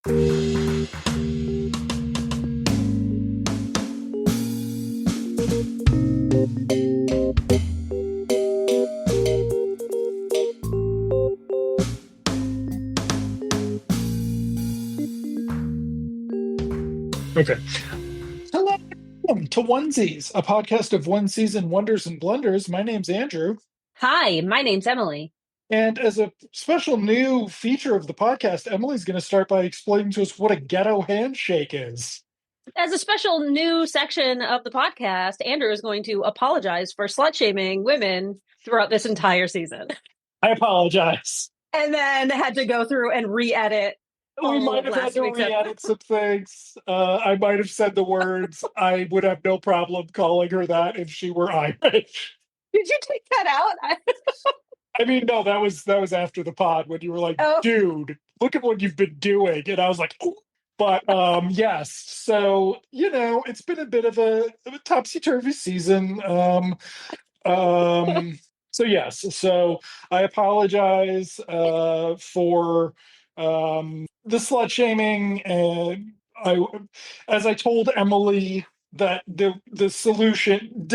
Okay. Hello, welcome to Onesies, a podcast of one season wonders and blunders. My name's Andrew. Hi, my name's Emily. And as a special new feature of the podcast, Emily's going to start by explaining to us what a ghetto handshake is. As a special new section of the podcast, Andrew is going to apologize for slut shaming women throughout this entire season. I apologize. And then had to go through and re-edit. We might have had to re-edit some things. I might have said the words. I would have no problem calling her that if she were Irish. Did you take that out? I mean, no, that was after the pod when you were like, dude, look at what you've been doing. And I was like, oh. But yes, so it's been a bit of a topsy-turvy season. So yes, so I apologize for the slut shaming, and as I told Emily that the solution,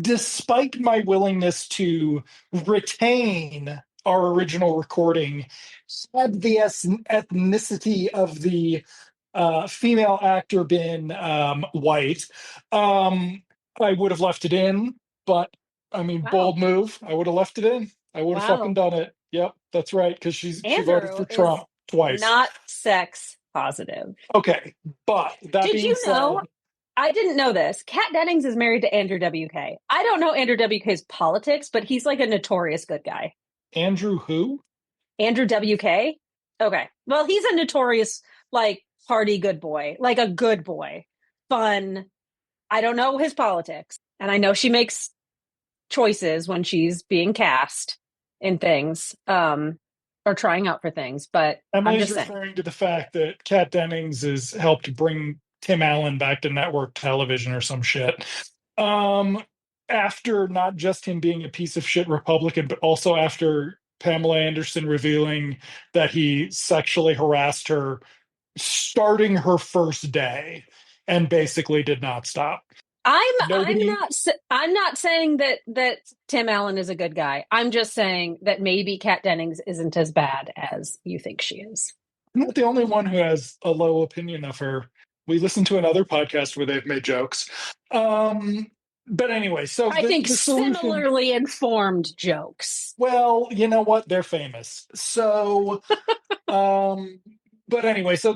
despite my willingness to retain our original recording, had the ethnicity of the female actor been white, I would have left it in. But I mean, bold move. I would have left it in. I would have fucking done it. Yep, that's right. Because she voted for Trump twice. Not sex positive. Okay, but that Did being you said, know? I didn't know this. Kat Dennings is married to Andrew WK. I don't know Andrew WK's politics, but he's like a notorious good guy. Andrew who? Andrew WK? Okay. Well, he's a notorious, like, party good boy. Like a good boy. Fun. I don't know his politics. And I know she makes choices when she's being cast in things, or trying out for things. But Emily's I'm just referring to the fact that Kat Dennings has helped bring Tim Allen back to network television or some shit. After not just him being a piece of shit Republican, but also after Pamela Anderson revealing that he sexually harassed her starting her first day and basically did not stop. I'm not saying that Tim Allen is a good guy. I'm just saying that maybe Kat Dennings isn't as bad as you think she is. I'm not the only one who has a low opinion of her. We listened to another podcast where they've made jokes. But anyway, so I think similarly informed jokes. Well, you know what? They're famous. So, but anyway, so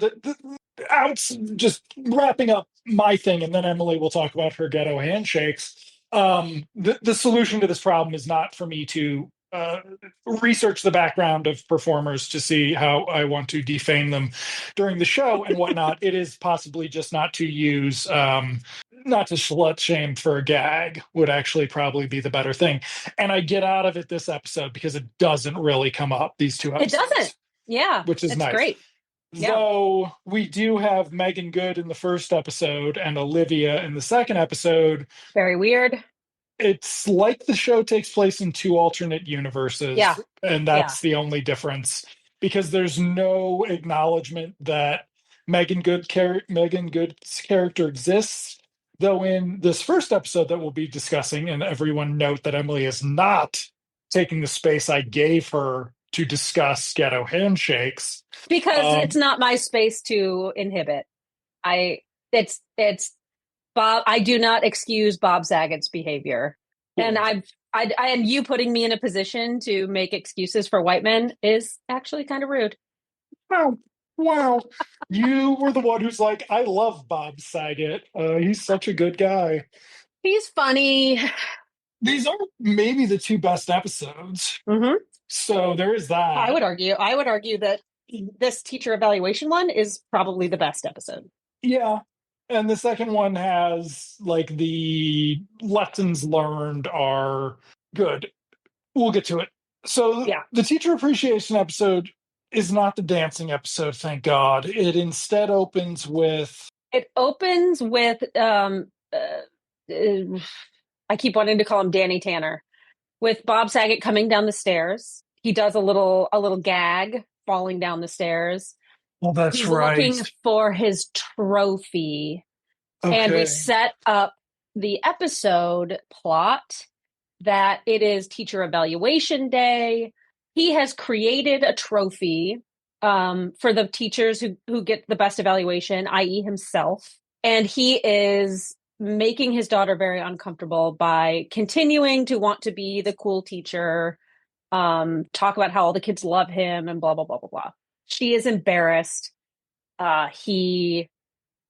just wrapping up my thing, and then Emily will talk about her ghetto handshakes. The solution to this problem is not for me to research the background of performers to see how I want to defame them during the show and whatnot. It is possibly just not to use, not to slut shame for a gag would actually probably be the better thing. And I get out of it this episode because it doesn't really come up these two episodes. It doesn't. Yeah. Which is nice. Great. Though we do have Megan Good in the first episode and Olivia in the second episode. Very weird. It's like the show takes place in two alternate universes. Yeah. And that's the only difference, because there's no acknowledgement that Megan Good's character exists. Though in this first episode that we'll be discussing, and everyone note that Emily is not taking the space I gave her to discuss ghetto handshakes. Because it's not my space to inhibit. It's Bob. I do not excuse Bob Saget's behavior, and and you putting me in a position to make excuses for white men is actually kind of rude. Wow. You were the one who's like, I love Bob Saget. He's such a good guy. He's funny. These are maybe the two best episodes. Mm-hmm. So there is that. I would argue that this teacher evaluation one is probably the best episode. Yeah. And the second one has, like, the lessons learned are good. We'll get to it. So the teacher appreciation episode is not the dancing episode, thank God. It instead opens with... I keep wanting to call him Danny Tanner. With Bob Saget coming down the stairs. He does a little gag falling down the stairs. Well, that's He's right. looking for his trophy. And we Okay. set up the episode plot that it is teacher evaluation day. He has created a trophy for the teachers who get the best evaluation, i.e., himself. And he is making his daughter very uncomfortable by continuing to want to be the cool teacher, talk about how all the kids love him and blah, blah, blah, blah, blah. She is embarrassed. He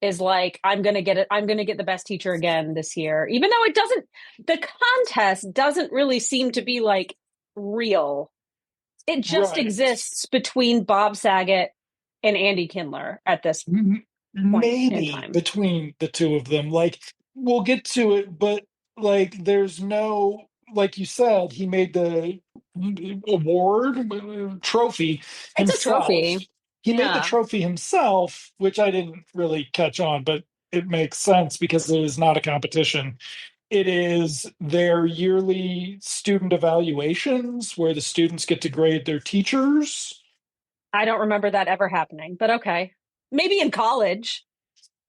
is like, I'm gonna get it, I'm gonna get the best teacher again this year, even though it doesn't, the contest doesn't really seem to be like real. It just Right. exists between Bob Saget and Andy Kindler at this point in Maybe time. between the two of them. Like, we'll get to it, but like, there's no, like you said, he made the award trophy It's a himself. trophy. He made the Yeah. trophy himself, which I didn't really catch on, but it makes sense because it is not a competition. It is their yearly student evaluations where the students get to grade their teachers. I don't remember that ever happening, but okay. Maybe in college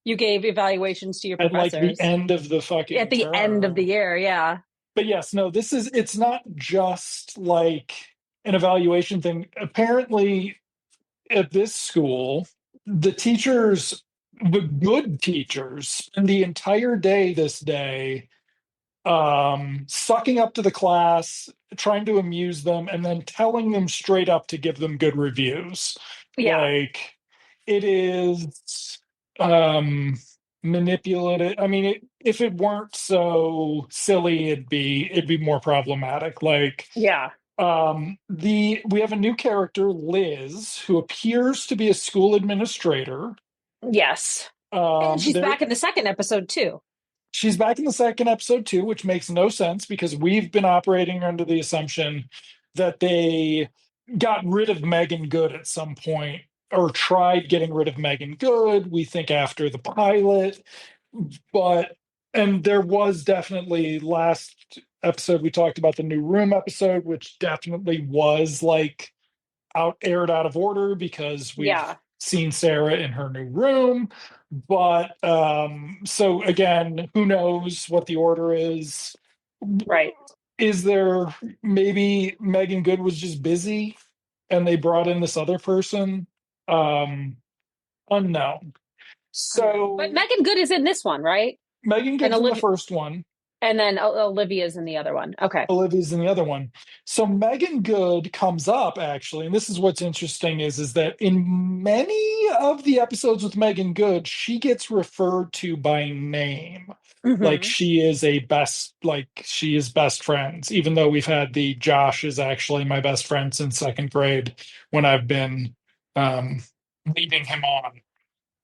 you gave evaluations to your At like the professors end of the at fucking the end of the term. year. Yeah. But yes, no, it's not just like an evaluation thing. Apparently, at this school, the teachers, the good teachers, spend the entire day this day sucking up to the class, trying to amuse them, and then telling them straight up to give them good reviews. Yeah. Like, it is manipulative. I mean, if it weren't so silly, it'd be more problematic. Like, Yeah. the we have a new character, Liz, who appears to be a school administrator. Yes. And she's There back in the second episode too. She's back in the second episode too, which makes no sense because we've been operating under the assumption that they got rid of Megan Good at some point or tried getting rid of Megan Good. We think after the pilot, but and there was definitely last episode we talked about the new room episode, which definitely was like aired out of order because we've Yeah. seen Sarah in her new room. But so again, who knows what the order is? Right. Is there maybe Megan Good was just busy and they brought in this other person? Um, unknown. Unknown. But So Megan Good is in this one, right? Megan And Good's in the Olivia, first one. and then Olivia's in the other one. Okay. Olivia's in the other one. So Megan Good comes up actually, and this is what's interesting is that in many of the episodes with Megan Good, she gets referred to by name. Like Hmm. she is best friends, even though we've had the Josh is actually my best friend since second grade when I've been um leading him on.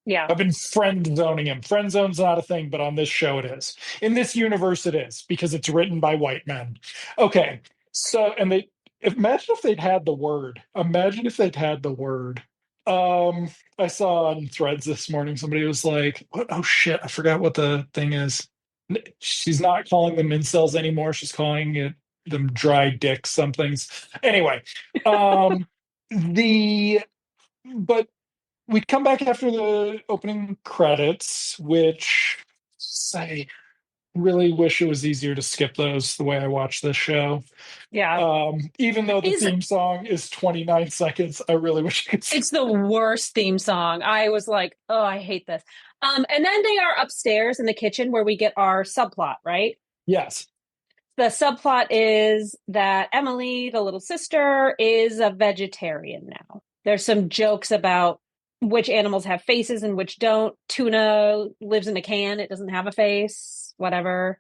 Yeah. I've been friend zoning him. Friend zone's not a thing, but on this show it is. In this universe it is because it's written by white men. Okay. So and they imagine if they'd had the word. Imagine if they'd had the word. Um I saw on threads this morning somebody was like, "What? Oh shit, I forgot what the thing is." She's not calling them incels anymore. She's calling it them dry dick somethings. Anyway, the but we come back after the opening credits, which I really wish it was easier to skip those the way I watch this show. Yeah. Even though the Is theme song is 29 seconds, I really wish I could skip. It's the worst theme song. I was like, oh, I hate this. And then they are upstairs in the kitchen where we get our subplot, right? Yes. The subplot is that Emily, the little sister, is a vegetarian now. There's some jokes about which animals have faces and which don't. Tuna lives in a can, it doesn't have a face, whatever.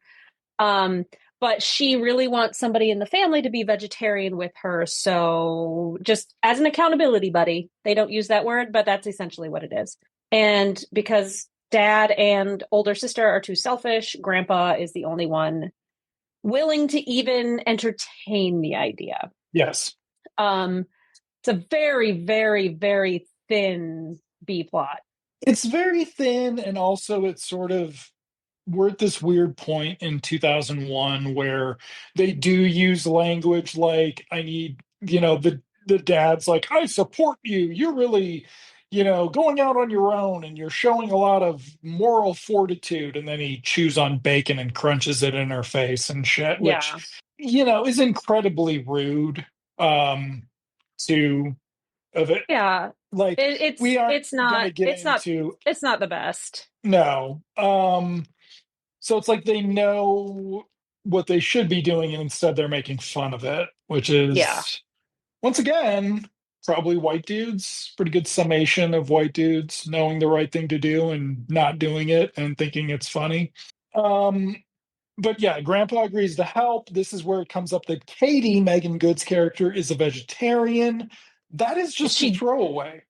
Um, but she really wants somebody in the family to be vegetarian with her. So, just as an accountability buddy, they don't use that word, but that's essentially what it is. And because dad and older sister are too selfish, grandpa is the only one willing to even entertain the idea. Yes. Um, it's a very, very, very thin B plot. It's very thin, and also it's sort of we're at this weird point in 2001 where they do use language like I need, the dad's like, I support you. You're really, going out on your own and you're showing a lot of moral fortitude. And then he chews on bacon and crunches it in her face and shit, which, Yeah. is incredibly rude, um, to, of it. Yeah. Like, It, we it's aren't it's going not to get it's not into, it's not the best. no. So it's like they know what they should be doing, and instead they're making fun of it, which Yeah. is, once again, probably white dudes. Pretty good summation of white dudes knowing the right thing to do and not doing it and thinking it's funny. Um, but yeah, Grandpa agrees to help. This is where it comes up that Katie, Megan Good's character, is a vegetarian. That is just a She throwaway.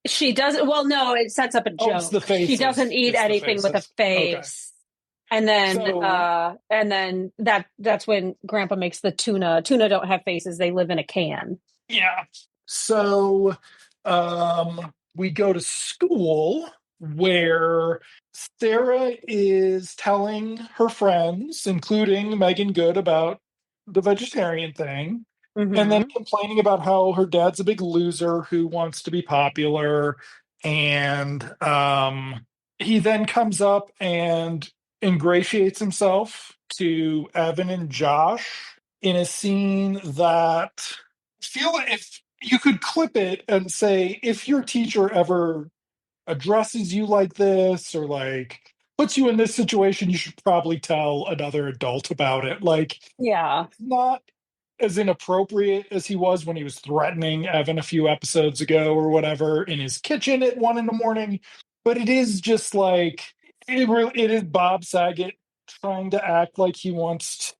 she doesn't, well, no, it sets up a Oh, it's the joke. She doesn't faces. eat It's the anything with a faces. Okay. face. So And then that's when Grandpa makes the tuna. Tuna don't have faces, they live in a can. yeah. So we go to school where Sarah is telling her friends, including Megan Good, about the vegetarian thing, and then Mm-hmm. complaining about how her dad's a big loser who wants to be popular. And he then comes up and ingratiates himself to Evan and Josh in a scene that, feel if you could clip it and say, if your teacher ever addresses you like this or like puts you in this situation, you should probably tell another adult about it. Like, Yeah. it's not as inappropriate as he was when he was threatening Evan a few episodes ago or whatever in his kitchen at 1 in the morning. But it is just like, it is Bob Saget trying to act like he wants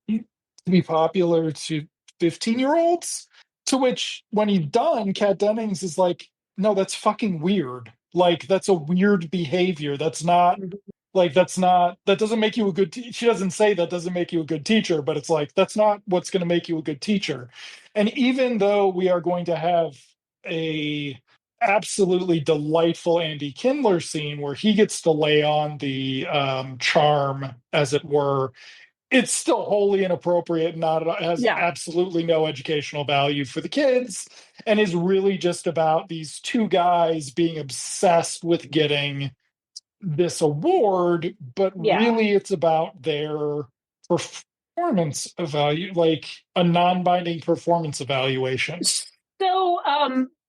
to be popular to 15-year-olds. To which, when he's done, Kat Dennings is like, no, that's fucking weird. Like, that's a weird behavior. That doesn't make you a good she doesn't say that doesn't make you a good teacher, but it's like, that's not what's going to make you a good teacher. And even though we are going to have a absolutely delightful Andy Kindler scene where he gets to lay on the charm, as it were, it's still wholly inappropriate, not has Yeah. absolutely no educational value for the kids, and is really just about these two guys being obsessed with getting this award, but Yeah. really it's about their performance evalu like a non-binding performance evaluation. So,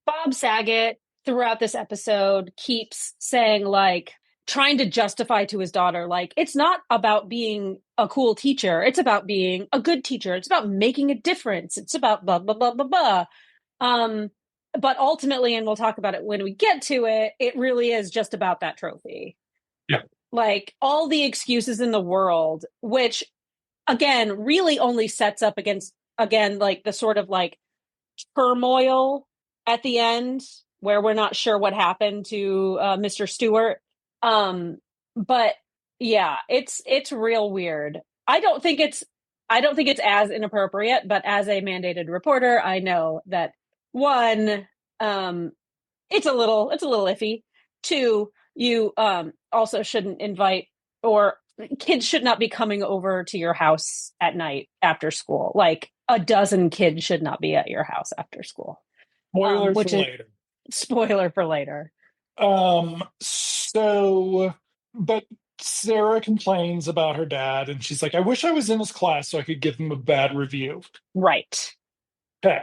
Bob Saget throughout this episode keeps saying, like, trying to justify to his daughter, like, it's not about being a cool teacher. It's about being a good teacher. It's about making a difference. It's about blah, blah, blah, blah, blah. Um, but ultimately, and we'll talk about it when we get to it, it really is just about that trophy. Yeah. Like, all the excuses in the world, which, again, really only sets up against, again, like the sort of like turmoil at the end where we're not sure what happened to Mr. Stewart. Um, but yeah, it's real weird. I don't think it's as inappropriate, but as a mandated reporter, I know that one, um, it's a little iffy. Two, you also shouldn't invite, or kids should not be coming over to your house at night after school. Like a dozen kids should not be at your house after school. Spoiler for Which is later. spoiler for later. So, but Sarah complains about her dad, and she's like, I wish I was in his class so I could give him a bad review. Right. Okay.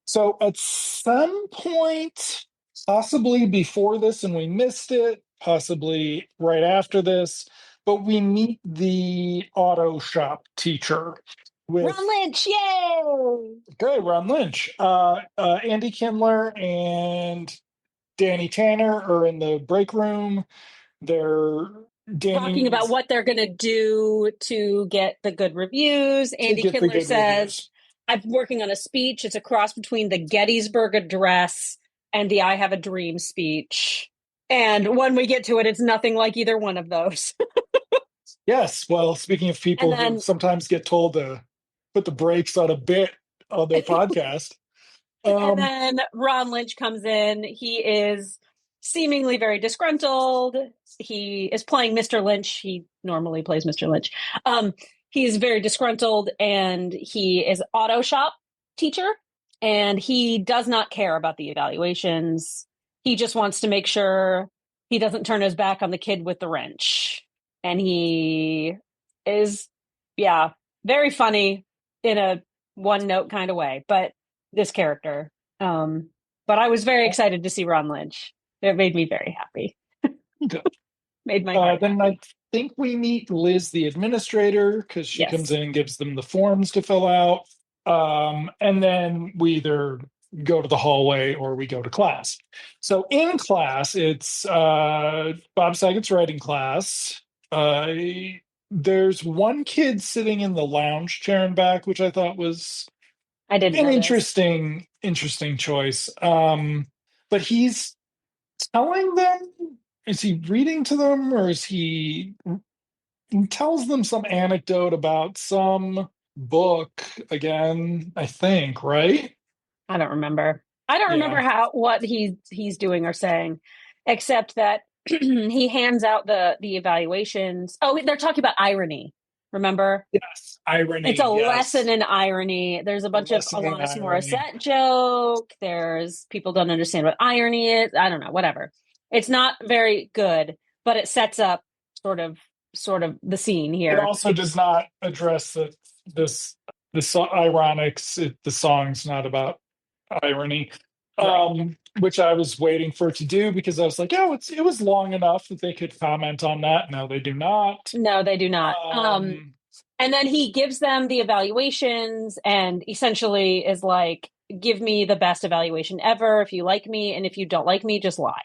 So at some point, possibly before this and we missed it, possibly right after this, but we meet the auto shop teacher with, Ron Lynch, yay! okay, Ron Lynch. Andy Kindler and Danny Tanner are in the break room. They're Talking about Danny's what they're going to do to get the good reviews. to Andy get the Kindler good says, reviews. I'm working on a speech. It's a cross between the Gettysburg Address and the I Have a Dream speech. And when we get to it, it's nothing like either one of those. Yes, well, speaking of And people who then sometimes get told to put the brakes on a bit on their podcast, and um, then Ron Lynch comes in. He is seemingly very disgruntled. He is playing Mr. Lynch. He normally plays Mr. Lynch. He is very disgruntled, and he is auto shop teacher, and he does not care about the evaluations. he just wants to make sure he doesn't turn his back on the kid with the wrench. And he is, yeah, very funny in a one note kind of way, but this character. Um, but I was very excited to see Ron Lynch. It made me very happy. Made my heart Then I happy. think we meet Liz, the administrator, because she comes Yes, in and gives them the forms to fill out. And then we either go to the hallway or we go to class. So in class, it's Bob Saget's writing class. Uh, there's one kid sitting in the lounge chair in back, which I thought was I didn't an notice. interesting choice. But he's telling them, is he reading to them, or is he tells them some anecdote about some book again, I think, right? I don't remember. I don't remember Yeah. how what he's doing or saying, except that he hands out the evaluations. Oh, they're talking about irony. Remember? Yes. It's a Irony. lesson Yes. in irony. There's a A bunch of lesson in Alanis irony. Morissette joke. There's people don't understand what irony is. I don't know, whatever. It's not very good, but it sets up sort of the scene It here. also does not address that this ironics. The song's not about irony, Right. which I was waiting for it to do because I was like, oh, it was long enough that they could comment on that. No, they do not. No, they do not. Um, And then he gives them the evaluations and essentially is like, give me the best evaluation ever if you like me. And if you don't like me, just lie.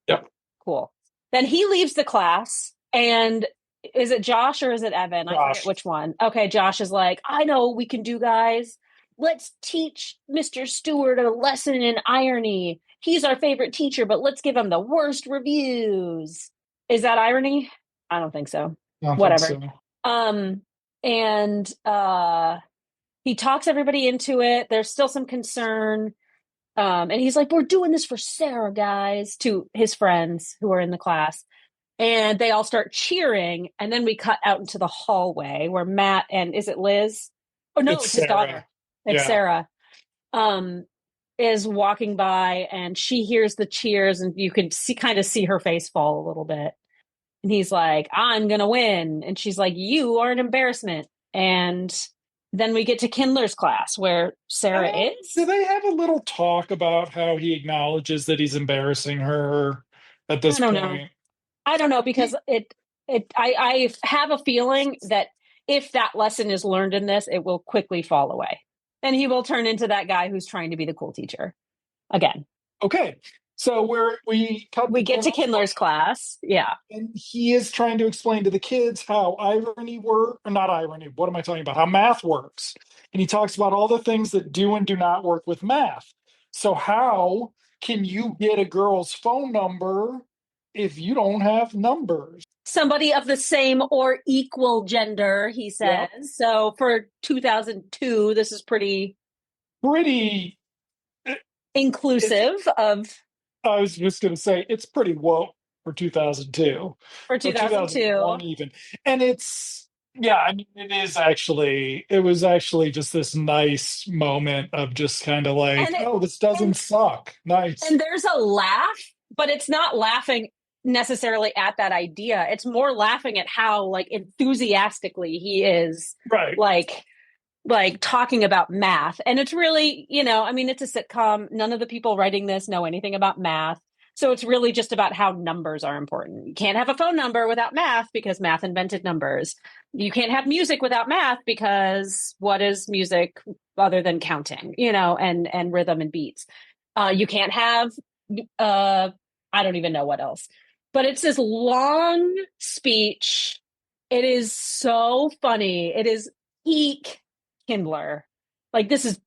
yep, Cool. Then he leaves the class. And is it Josh or is it Evan? I forget Josh. which one. Okay. Josh is like, I know what we can do, guys. Let's teach Mr. Stewart a lesson in irony. He's our favorite teacher, but let's give him the worst reviews. Is that irony? I don't think so. I don't think Whatever. so. Um, and he talks everybody into it. There's still some concern. And he's like, we're doing this for Sarah, guys, to his friends who are in the class. And they all start cheering. And then we cut out into the hallway where Matt and is it Liz? Oh no, It's it's his Sarah. daughter. It's Yeah. Sarah. Um, is walking by and she hears the cheers and you can see kind of see her face fall a little bit. And he's like, I'm gonna win. And she's like, you are an embarrassment. And then we get to Kindler's class where Sarah Do is. they have a little talk about how he acknowledges that he's embarrassing her at I this don't know. point? I don't know because He, I have a feeling that if that lesson is learned in this, it will quickly fall away. And he will turn into that guy who's trying to be the cool teacher again. okay, so we cut to We get to Kindle's Kindler's class. Yeah. and he is trying to explain to the kids how irony work or not irony, what am I talking about, how math works, and he talks about all the things that do and do not work with math. So how can you get a girl's phone number if you don't have numbers? Somebody of the same or equal gender, he says. Yep. So for 2002, this is pretty Pretty, it's inclusive of I was just going to say it's pretty woke for 2002 for or 2002. 2001 even. And it's, yeah, I mean, it was actually just this nice moment of just kind of like, And it oh, this and doesn't suck. Nice. and there's a laugh, but it's not laughing necessarily at that idea. It's more laughing at how like enthusiastically he is Right. like talking about math. And it's really, I mean, it's a sitcom. None of the people writing this know anything about math. So it's really just about how numbers are important. You can't have a phone number without math because math invented numbers. You can't have music without math because what is music other than counting, and rhythm and beats. You can't have uh I don't even know what else. But it's this long speech. It is so funny. It is peak Kindler. Like this is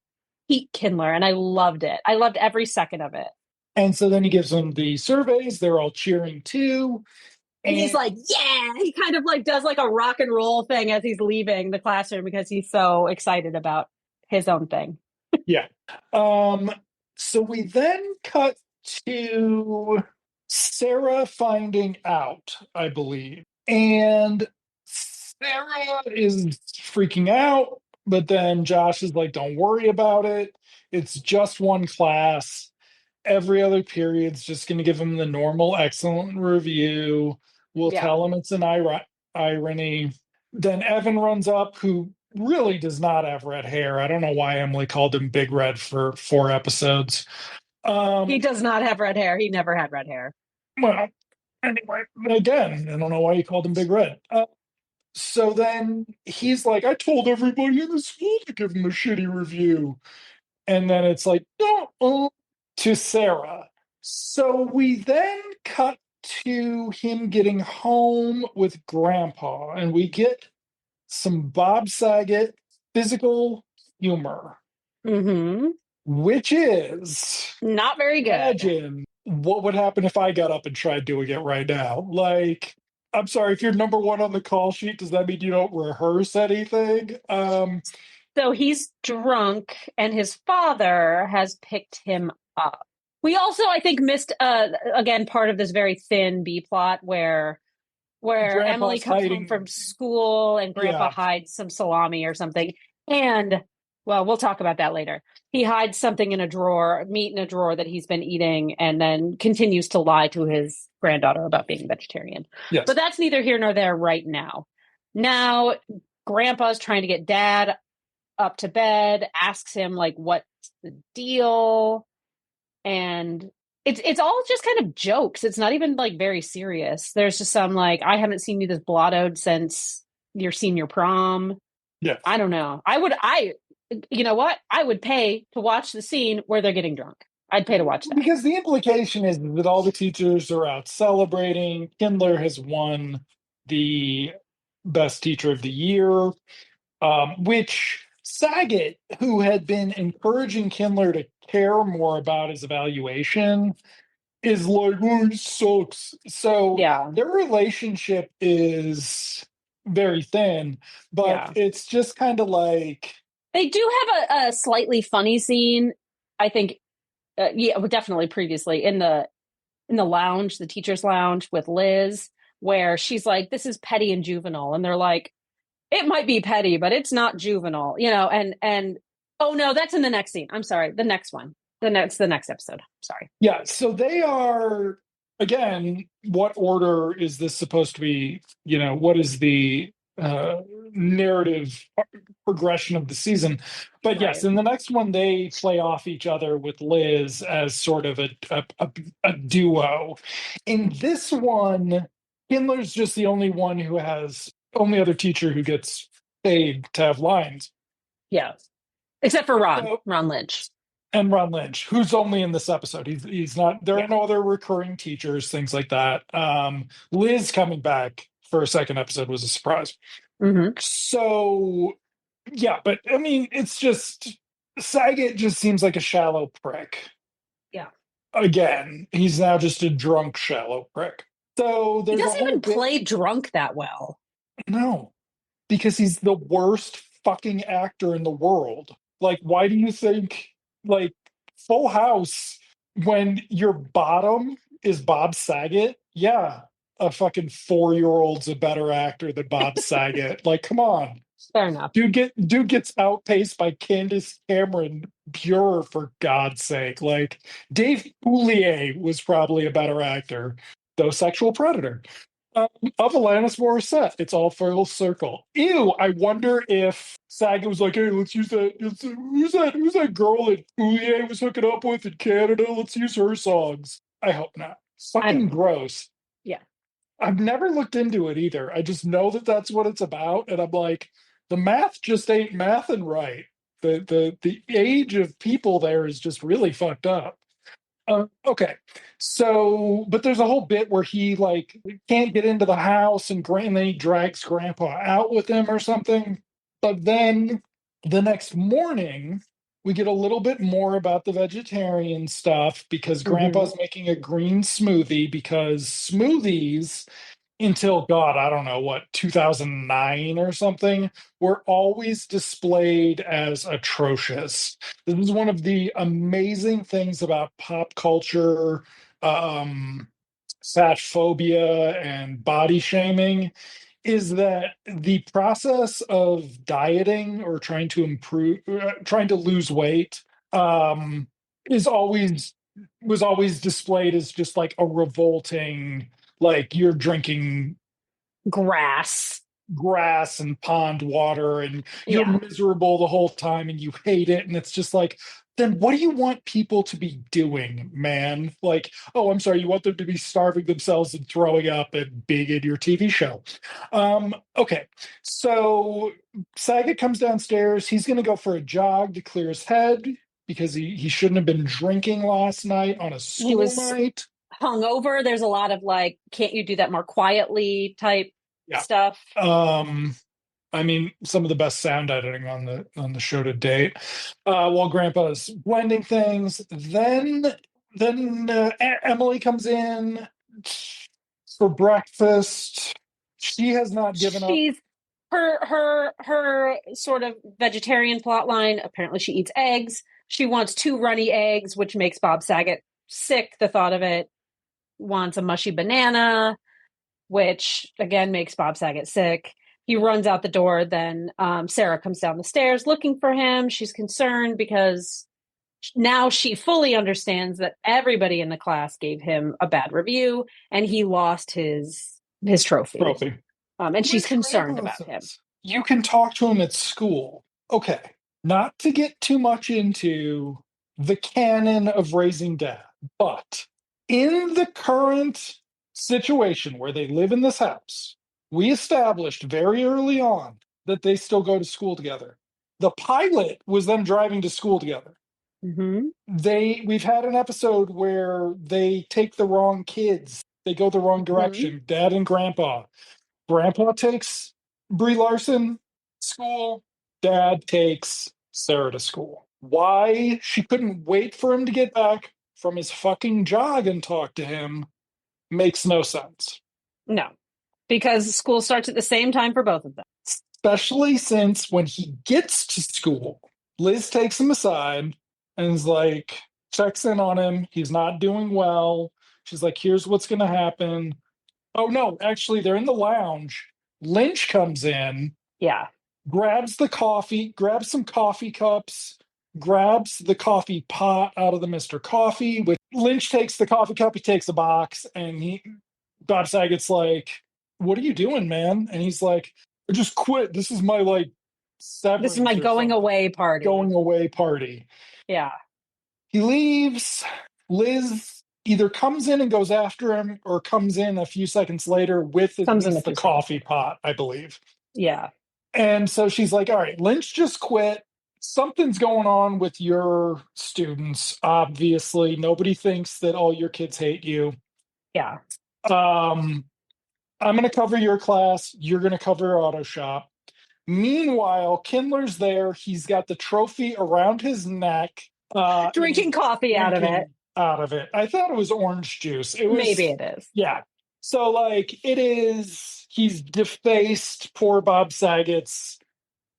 Pete Kindler, and I loved it. I loved every second of it. And so then he gives them the surveys. They're all cheering too. And he's And like, yeah, he kind of like does like a rock and roll thing as he's leaving the classroom because he's so excited about his own thing. yeah. Um, so we then cut to Sarah finding out, I believe. And Sarah is freaking out, but then Josh is like, don't worry about it. It's just one class. every other period's just going to give him the normal excellent review. We'll Yeah. tell him it's an irony. Then Evan runs up, who really does not have red hair. I don't know why Emily called him Big Red for 4 episodes. He Um, does not have red hair. He never had red hair. well, anyway, again, I don't know why he called him Big Red. So then he's like, I told everybody in the school to give him a shitty review. And then it's like, no, to Sarah. So we then cut to him getting home with Grandpa, and we get some Bob Saget physical humor, Mm-hmm. which is, Not very good. imagine what would happen if I got up and tried doing it right now. Like, I'm sorry, if you're number one on the call sheet, does that mean you don't rehearse anything? So he's drunk, and his father has picked him up. We also, I think, missed again part of this very thin B plot where Emily Grandpa's comes home hiding. from school and Grandpa Yeah, hides some salami or something. And well, we'll talk about that later. He hides something in a drawer, meat in a drawer that he's been eating, and then continues to lie to his granddaughter about being vegetarian. But yes. that's neither here nor there right now. Now, Grandpa's trying to get Dad up to bed, asks him like what's the deal, and it's all just kind of jokes. It's not even like very serious. There's just some like, I haven't seen you this blottoed since your senior prom. Yeah. I don't know. You know what? I would pay to watch the scene where they're getting drunk. I'd pay to watch that. Because the implication is that all the teachers are out celebrating. Kindler has won the best teacher of the year, which Saget, who had been encouraging Kindler to care more about his evaluation, is like, oh, he sucks. So Yeah. their relationship is very thin, but Yeah. it's just kind of like, They do have a slightly funny scene, I think. Yeah, well, definitely previously in the lounge, the teacher's lounge with Liz, where she's like, "This is petty and juvenile," and they're like, "It might be petty, but it's not juvenile," you know. And oh no, that's in the next scene. I'm sorry, the next one. The next episode. Sorry. yeah, so they are, again, what order is this supposed to be? What is the narrative progression of the season? But yes, Right. in the next one, they play off each other with Liz as sort of a duo. In this one, Kindler's just the only other teacher who gets paid to have lines. Yeah. Except for So, Ron Lynch. and Ron Lynch, who's only in this episode. He's not there. Are Yeah. no other recurring teachers, things like that. Liz coming back for a second episode was a surprise. Mm-hmm. So yeah, but I mean, it's just Saget just seems like a shallow prick. Yeah. Again, he's now just a drunk, shallow prick. So He there's a doesn't whole even bit. play drunk that well. No, because he's the worst fucking actor in the world. Like, why do you think, like, Full House, when your bottom is Bob Saget? Yeah, a fucking 4-year-old's a better actor than Bob Saget. Like, come on. Fair enough. Dude gets outpaced by Candace Cameron Bure, for God's sake. Like, Dave Coulier was probably a better actor, though sexual predator. Of Alanis Morissette. It's all full circle. Ew, I wonder if Saget was like, hey, let's use that. Who's that girl that Coulier was hooking up with in Canada? Let's use her songs. I hope not. I don't Fucking know. gross. Yeah. I've never looked into it either. I just know that that's what it's about, and I'm like, the math just ain't mathing right. The age of people there is just really fucked up. Okay, so but there's a whole bit where he like can't get into the house, and then he drags Grandpa out with him or something. But then the next morning, we get a little bit more about the vegetarian stuff because Mm-hmm. Grandpa's making a green smoothie because smoothies until God, I don't know what, 2009 or something, were always displayed as atrocious. This is one of the amazing things about pop culture, um, fat phobia and body shaming, is that the process of dieting or trying to lose weight, is always was always displayed as just like a revolting, like you're drinking Grass. grass and pond water and you're Yeah. miserable the whole time and you hate it. And it's just like, then what do you want people to be doing, man? Like, oh, I'm sorry, you want them to be starving themselves and throwing up and being in your TV show. Okay, so Saget comes downstairs. He's going to go for a jog to clear his head because he shouldn't have been drinking last night on a He school was night. hungover. There's a lot of like, can't you do that more quietly type Yeah. stuff. Um, I mean, some of the best sound editing on the show to date. While Grandpa's blending things, then Emily comes in for breakfast. She has not given up. She's her sort of vegetarian plot line. Apparently, she eats eggs. She wants two runny eggs, which makes Bob Saget sick. The thought of it. Wants a mushy banana, which again makes Bob Saget sick. He runs out the door. Then Sarah comes down the stairs looking for him. She's concerned because now she fully understands that everybody in the class gave him a bad review and he lost his trophy. Trophy. And she's Which concerned Grandpa about him. says you can talk to him at school. Okay, not to get too much into the canon of raising dad, but in the current situation where they live in this house, we established very early on that they still go to school together. The pilot was them driving to school together. Mm-hmm. We've had an episode where they take the wrong kids. They go the wrong Mm-hmm. direction. Dad and grandpa. Grandpa takes Brie Larson to school. Dad takes Sarah to school. Why she couldn't wait for him to get back from his fucking jog and talk to him makes no sense. No, because school starts at the same time for both of them. Especially since when he gets to school, Liz takes him aside and is like, checks in on him. He's not doing well. She's like, here's what's going to happen. Oh, no, actually, they're in the lounge. Lynch comes in, Yeah. grabs the coffee, grabs some coffee cups, grabs the coffee pot out of the Mr. Coffee. Which Lynch takes the coffee cup, he takes a box, and Bob Saget's like, what are you doing, man? And he's like, I just quit. This is my like This is my severance or going something. away party. Going away party. Yeah. He leaves. Liz either comes in and goes after him or comes in a few seconds later with at Comes in a least the few seconds. coffee pot, I believe. Yeah. And so she's like, all right, Lynch just quit. Something's going on with your students, obviously. Nobody thinks that all your kids hate you. Yeah. I'm going to cover your class. You're going to cover auto shop. Meanwhile, Kindler's there. He's got the trophy around his neck. And he's Drinking coffee out of it. drinking out of it. I thought it was orange juice. It was, Maybe it is. yeah. So, like, he's defaced poor Bob Saget's,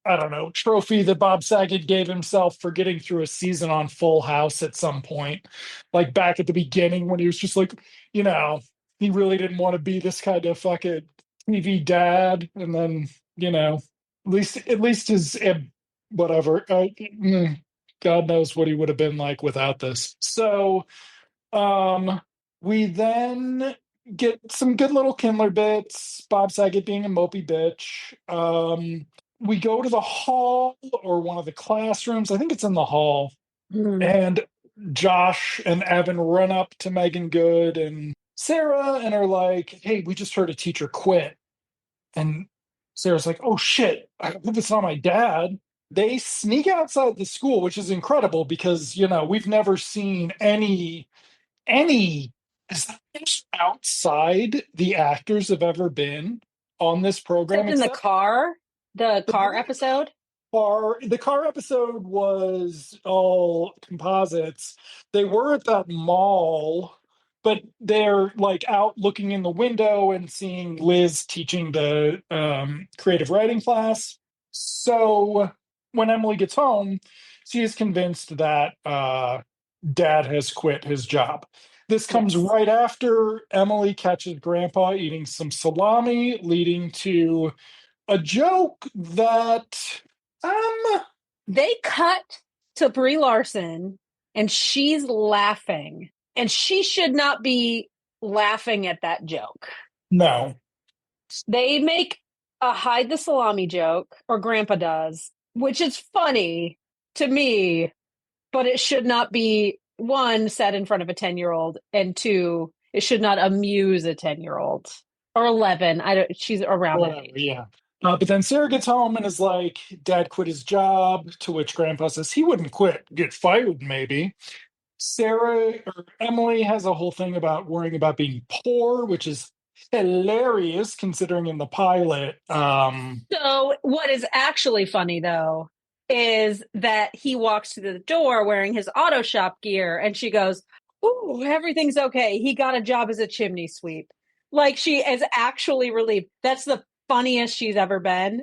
I don't know, trophy that Bob Saget gave himself for getting through a season on Full House at some point. Like back at the beginning when he was just like, he really didn't want to be this kind of fucking TV dad. And then, at least his, whatever. God knows what he would have been like without this. So, we then get some good little Kindler bits. Bob Saget being a mopey bitch. We go to the hall or one of the classrooms. I think it's in the hall. And Josh and Evan run up to Megan Good and Sarah and are like, hey, we just heard a teacher quit. And Sarah's like, oh shit, I hope it's not my dad. They sneak outside the school, which is incredible because, we've never seen any is that most outside the actors have ever been on this program. Except in the car episode. The car episode was all composites. They were at that mall, but they're like out looking in the window and seeing Liz teaching the creative writing class. So when Emily gets home, she is convinced that dad has quit his job. This comes right after Emily catches Grandpa eating some salami, leading to a joke that They cut to Brie Larson and she's laughing, and she should not be laughing at that joke. No. They make a hide the salami joke, or Grandpa does, which is funny to me, but it should not be, one, said in front of a 10-year-old, and two, it should not amuse a 10-year-old or 11. I don't, she's around that Whatever, age. yeah. But then Sarah gets home and is like, Dad quit his job, to which Grandpa says he wouldn't quit, get fired, maybe. Sarah or Emily has a whole thing about worrying about being poor, which is hilarious considering in the pilot. So, what is actually funny though is that he walks to the door wearing his auto shop gear, and she goes, "Oh, everything's okay. He got a job as a chimney sweep." Like, she is actually relieved. That's the funniest she's ever been.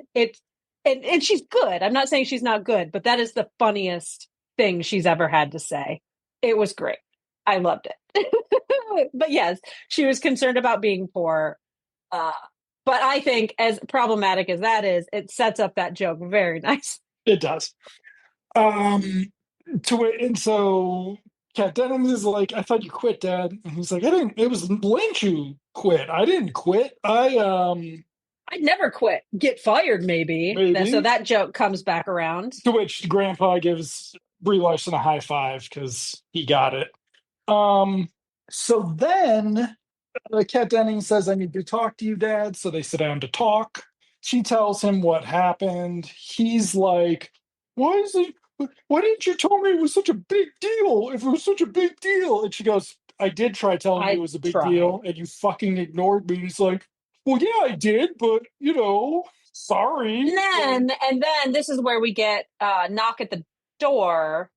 And she's good. I'm not saying she's not good, but that is the funniest thing she's ever had to say. It was great. I loved it. But yes, she was concerned about being poor. Uh, but I think, as problematic as that is, it sets up that joke very nice. It does. Um, and so Kat Dennings is like, I thought you quit, Dad. And he's like, I didn't, it was Lynch who quit. I didn't quit. I'd never quit. Get fired, maybe. So Maybe. that joke comes back around. To which Grandpa gives Brie Larson a high five because he got it. Um, so then Kat Dennings says, I need to talk to you, Dad. So they sit down to talk. She tells him what happened. He's like, why is it? Why didn't you tell me it was such a big deal? If it was such a big deal. And she goes, I did try telling you it I was a big tried. deal, and you fucking ignored me. And he's like, well, yeah, I did, but sorry. And then this is where we get knock at the door,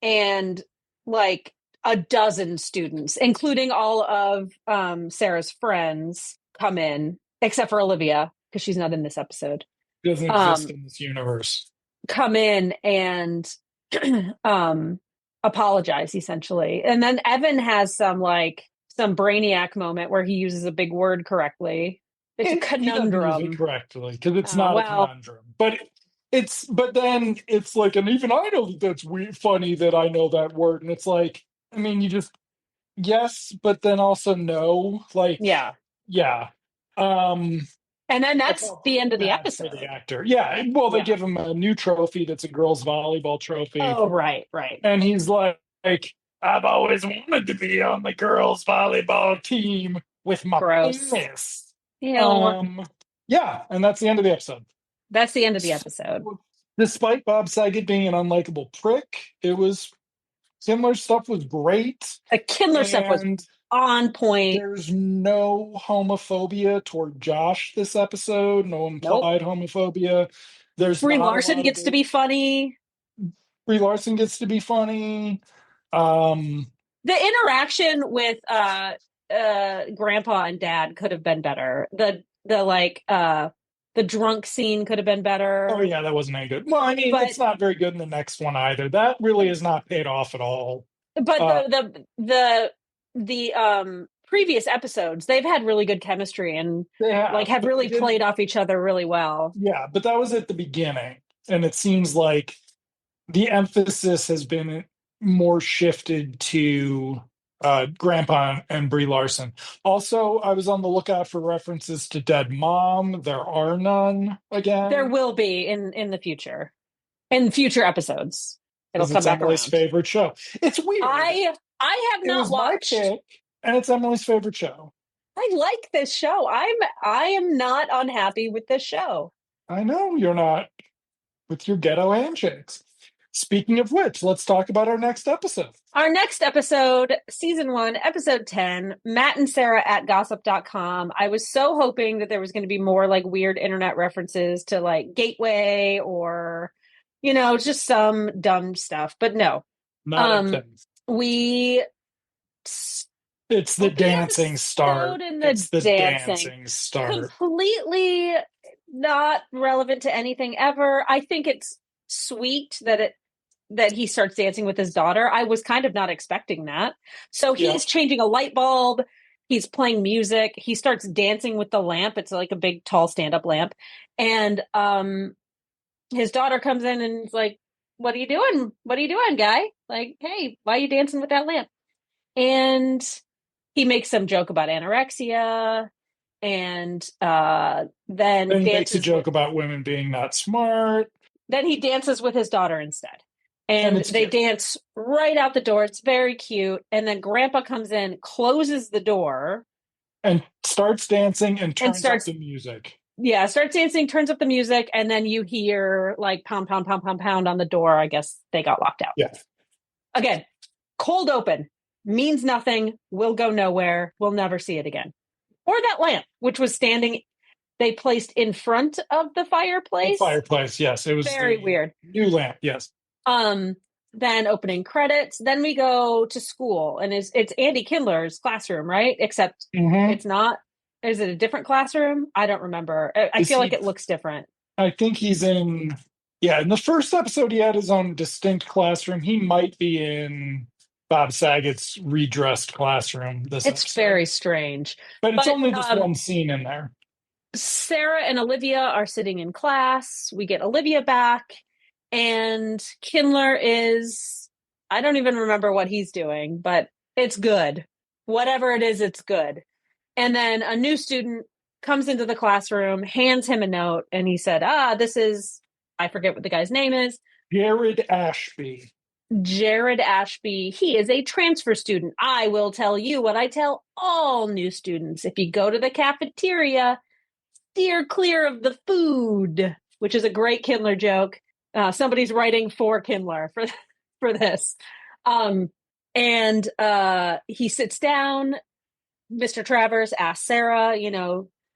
and like a dozen students, including all of Sarah's friends, come in, except for Olivia, because she's not in this episode. It doesn't exist Um, in this universe. come in and um apologize, essentially. And then Evan has some brainiac moment where he uses a big word correctly. It's a He doesn't use it conundrum. correctly because it's not a Well, conundrum. But then it's like, and even I know that that's weird, funny that I know that word. And it's like, I mean, you just, yes, but then also no. Like, yeah. yeah. Um, And then that's that's all the end of the bad for the episode. actor. Yeah. Well, they Yeah. give him a new trophy that's a girls' volleyball trophy. Oh, right, right. And he's like, I've always wanted to be on the girls' volleyball team with my Gross. penis. Ew. Um, yeah, and that's the end of the episode. That's the end of the episode. Despite Bob Saget being an unlikable prick, it was similar stuff was great, The Kindler stuff was and on point. there's no homophobia toward Josh this episode, no Nope. implied homophobia. There's Brie not a Larson lot of gets to it. be funny. Brie Larson gets to be funny. Um, The interaction with grandpa and dad could have been better. The drunk scene could have been oh better. yeah, that wasn't any good. Well, I mean, But it's not very good in the next one either. That really is not paid off at all. but Uh, the previous episodes, they've had really good chemistry, and they like have, have but they really didn't. played off each other really well. Yeah, but that was at the beginning, and it seems like the emphasis has been more shifted to Grandpa and Brie Larson. Also, I was on the lookout for references to Dead Mom. There are none There again, will be in the future, in future episodes. It'll because come it's back Emily's around. favorite show. It's weird. I have It not was my watched. pick, and it's Emily's favorite show. I like this show. I am not unhappy with this show. I know you're not with your ghetto handshakes. Speaking of which, let's talk about our next episode. Our next episode, season 1, episode 10, Matt and Sarah at gossip.com. I was so hoping that there was going to be more like weird internet references to like Gateway or, just some dumb stuff. But no. Not a Um, thing. we It's the open the dancing start. episode in the It's the dancing. dancing start. Completely not relevant to anything ever. I think it's sweet that he starts dancing with his daughter. I was kind of not expecting that. So Yeah. he's changing a light bulb. He's playing music. He starts dancing with the lamp. It's like a big, tall stand-up lamp. And his daughter comes in and is like, what are you doing? What are you doing, guy? Like, hey, why are you dancing with that lamp? And he makes some joke about anorexia and then Then he makes a dances with joke about women being not smart, then he dances with his daughter instead. and And it's they cute. dance right out the door. It's very cute. And then grandpa comes in, closes the door, And starts dancing and and turns up starts the music. starts dancing, turns up the music, and then you hear like pound, pound, pound, pound, pound on the door. I guess they got locked out. Yeah. Again, cold open means nothing, will go nowhere, we'll never see it again. Or that lamp, which was standing, they placed in front of the The fireplace. fireplace, yes. It was Very the weird. new lamp, yes. Um, then opening credits. Then we go to school, and it's Andy Kindler's classroom, right? Except Hmm. it's not. Is it a different classroom? I don't remember. I Is feel like he? it looks different. I think he's in. Yeah, in the first episode, he had his own distinct classroom. He might be in Bob Saget's redressed classroom this It's episode, very strange. but it's But only this one scene in there. Sarah and Olivia are sitting in class. We get Olivia back, and Kindler is, I don't even remember what he's doing, but it's good. Whatever it is, it's good. And then a new student comes into the classroom, hands him a note, and he said, this is, I forget what the guy's name is, Jared Ashby. Jared Ashby. He is a transfer student. I will tell you what I tell all new students. If you go to the cafeteria, steer clear of the food, which is a great Kindler joke. Somebody's writing for Kindler for this. And he sits down. Mr. Travers asks Sarah,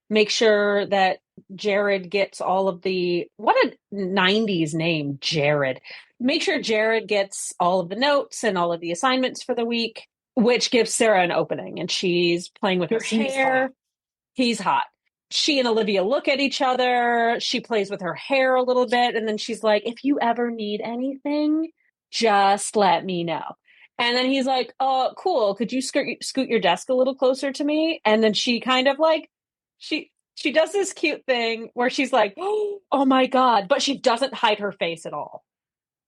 make sure that Jared gets all of the, what a 90s name, Jared. Make sure Jared gets all of the notes and all of the assignments for the week, which gives Sarah an opening. And she's playing with her Because he's hot. hair. He's hot. She and Olivia look at each other. She plays with her hair a little bit. And then she's like, if you ever need anything, just let me know. And then he's like, oh, cool. Could you scoot your desk a little closer to me? And then she kind of like, she does this cute thing where she's like, oh my God. But she doesn't hide her face at all.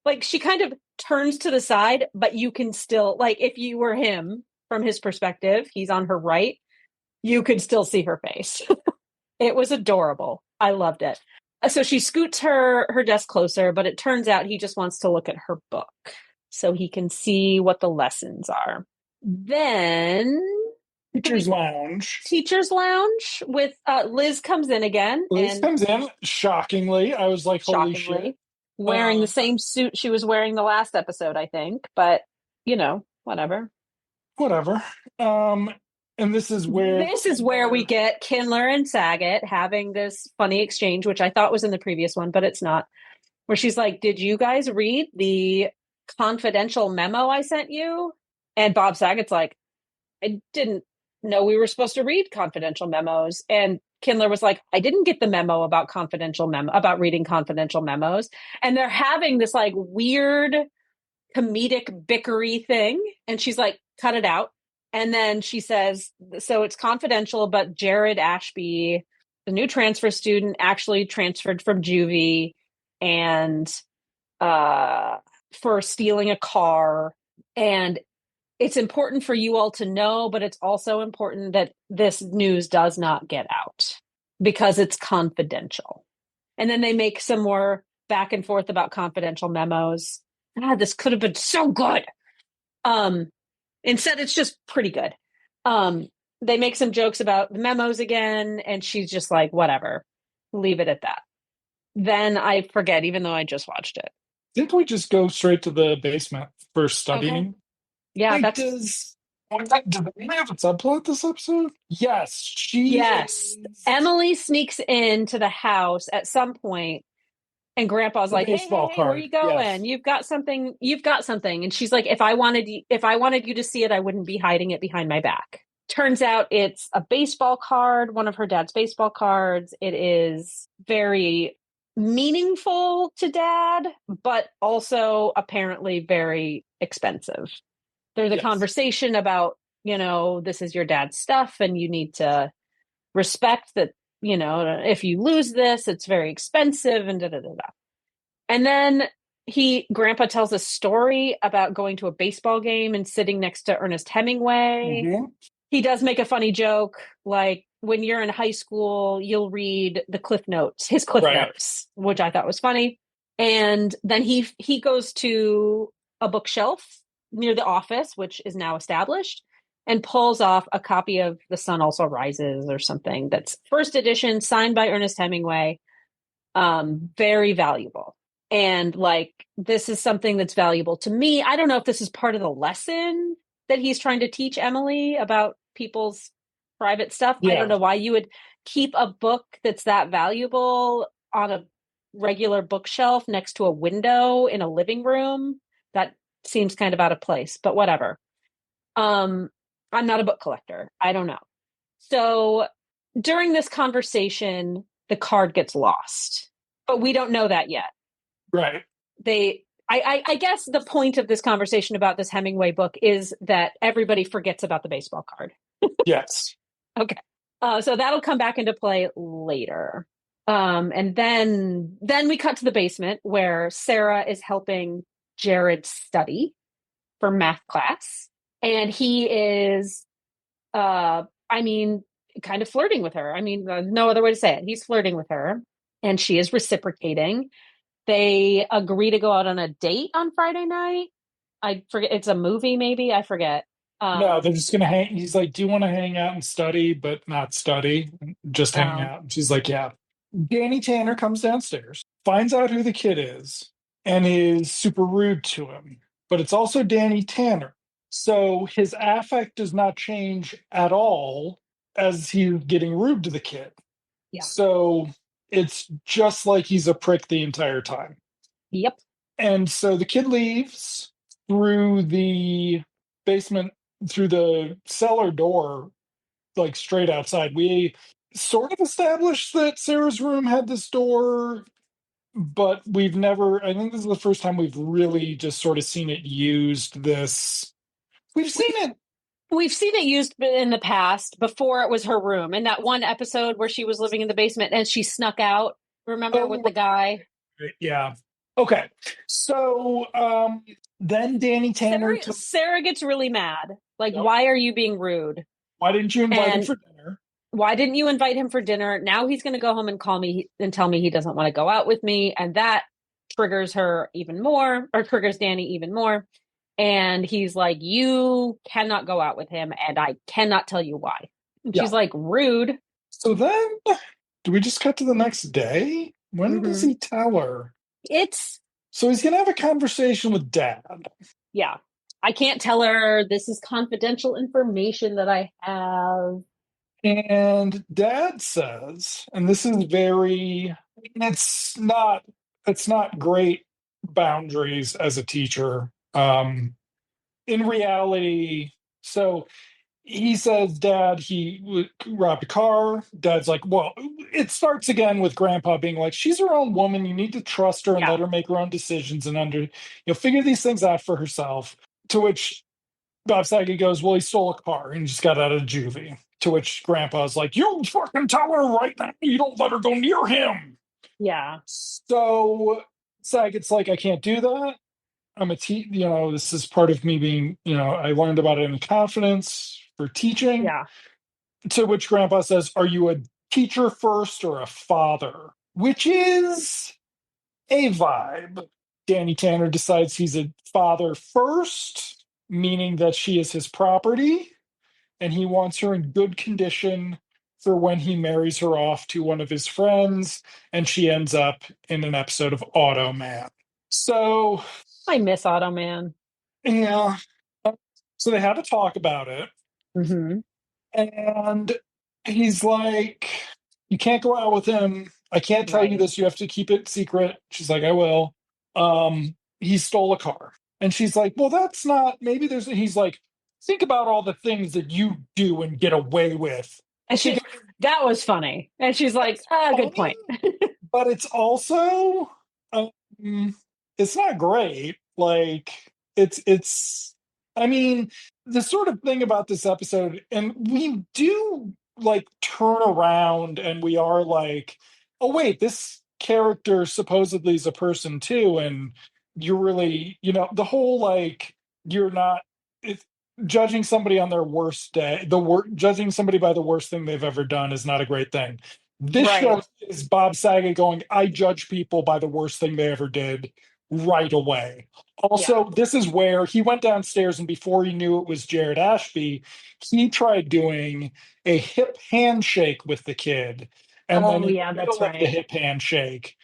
Like she kind of turns to the side, but you can still, like, if you were him from his perspective, he's on her right, you could still see her face. It was adorable. I loved it. So she scoots her desk closer, but it turns out he just wants to look at her book so he can see what the lessons are. Then Teacher's Lounge. teacher's lounge with Liz comes in again, Liz and comes in, shockingly. I was like, holy shit. shockingly wearing the Um, same suit she was wearing the last episode, I think. But whatever. Whatever. Um, and This is where we get Kindler and Saget having this funny exchange, which I thought was in the previous one, but it's not. Where she's like, did you guys read the confidential memo I sent you? And Bob Saget's like, I didn't know we were supposed to read confidential memos. And Kindler was like, I didn't get the memo about about reading confidential memos. And they're having this like weird comedic bickery thing. And she's like, cut it out. And then she says, so it's confidential, but Jared Ashby, the new transfer student, actually transferred from juvie and for stealing a car. And it's important for you all to know, but it's also important that this news does not get out because it's confidential. And then they make some more back and forth about confidential memos. This could have been so good. Instead, it's just pretty good. They make some jokes about the memos again, and she's just like, whatever, leave it at that. Then I forget, even though I just watched it. didn't we just go straight to the basement for Okay. studying? Yeah, Wait, that's does they have a subplot this episode? Yes, she yes. is Emily sneaks into the house at some point, and Grandpa's the like, "Hey, hey, baseball hey, where are card. you going? Yes. You've got something. You've got something." And she's like, if I wanted you to see it, I wouldn't be hiding it behind my back." Turns out it's a baseball card, one of her dad's baseball cards. It is very meaningful to Dad, but also apparently very expensive. There's a Yes. conversation about, this is your dad's stuff and you need to respect that, if you lose this, it's very expensive and da da da da. And then Grandpa tells a story about going to a baseball game and sitting next to Ernest Hemingway. Mhm. He does make a funny joke, like when you're in high school, you'll read the Cliff Notes, his Cliff Right. Notes, which I thought was funny. And then he goes to a bookshelf near the office, which is now established, and pulls off a copy of The Sun Also Rises or something that's first edition, signed by Ernest Hemingway. Very valuable. And like, this is something that's valuable to me. I don't know if this is part of the lesson that he's trying to teach Emily about people's private stuff. I don't Yeah. know why you would keep a book that's that valuable on a regular bookshelf next to a window in a living room. That seems kind of out of place, but whatever. Um, I'm not a book collector. I don't know. So during this conversation, the card gets lost, but we don't know that yet. Right. I guess the point of this conversation about this Hemingway book is that everybody forgets about the baseball card. Yes. Okay. So that'll come back into play later. And then we cut to the basement where Sarah is helping Jared study for math class. And he is, I mean, kind of flirting with her. I mean, no other way to say it. He's flirting with her, and she is reciprocating. They agree to go out on a date on Friday night. I forget. It's a movie, maybe. I forget. No, they're Um, just gonna hang. He's like, "Do you want to hang out and study, but not study? Just hang oh, out." And she's like, "Yeah." Danny Tanner comes downstairs, finds out who the kid is, and is super rude to him. But it's also Danny Tanner. So his affect does not change at all as he's getting rude to the kid. yeah. So it's just like he's a prick the entire time. Yep. And so the kid leaves through the basement, through the cellar door, like straight outside. We sort of established that Sarah's room had this door, but we've never, I think this is the first time we've really just sort of seen it used this. We've seen We've it. we've seen it used in the past before it was her room. In that one episode where she was living in the basement and she snuck out, remember, Oh, with the guy? right, yeah. Okay. So then Danny Tanner took, Sarah gets really mad. Like, yep. why are you being rude? Why didn't you invite him And for dinner? why didn't you invite him for dinner? Now he's going to go home and call me and tell me he doesn't want to go out with me. And that triggers her even more, or triggers Danny even more. And he's like, you cannot go out with him, and I cannot tell you why. And Yeah. she's like, rude. So then, do we just cut to the next day? When does Mm-hmm. he tell her? It's, So he's going to have a conversation with dad. yeah. I can't tell her. This is confidential information that I have. And dad says, and this is very, it's not great boundaries as a teacher. In reality, so he says, Dad, robbed a car. Dad's like, well, it starts again with Grandpa being like, she's her own woman. You need to trust her and Yeah. let her make her own decisions and figure these things out for herself. To which Bob Saget goes, well, he stole a car and just got out of juvie. To which Grandpa's like, you fucking tell her right now you don't let her go near him. Yeah. So Saget's like, I can't do that. This is part of me being, I learned about it in confidence for teaching. Yeah. To which Grandpa says, are you a teacher first or a father? Which is a vibe. Danny Tanner decides he's a father first, meaning that she is his property, and he wants her in good condition for when he marries her off to one of his friends, and she ends up in an episode of Automan. So, I miss Auto Man. yeah. So they had to talk about it. Mm-hmm. And he's like, you can't go out with him. I can't tell you Right. this. You have to keep it secret. She's like, I will. He stole a car. And she's like, well, that's not, maybe he's like, think about all the things that you do and get away with. And Think that was funny. And she's like, it's ah, good funny, point. but it's also, it's not great. Like, I mean, the sort of thing about this episode, and we do like turn around and we are like, oh, wait, this character supposedly is a person too. And you're really, the whole like you're not it's judging somebody on their worst day, judging somebody by the worst thing they've ever done is not a great thing. This Right. show is Bob Saget going, I judge people by the worst thing they ever did right away. Yeah. Also, this is where he went downstairs, and before he knew it was Jared Ashby, he tried doing a hip handshake with the kid. And then Oh, in yeah, the that's middle of the right. hip handshake,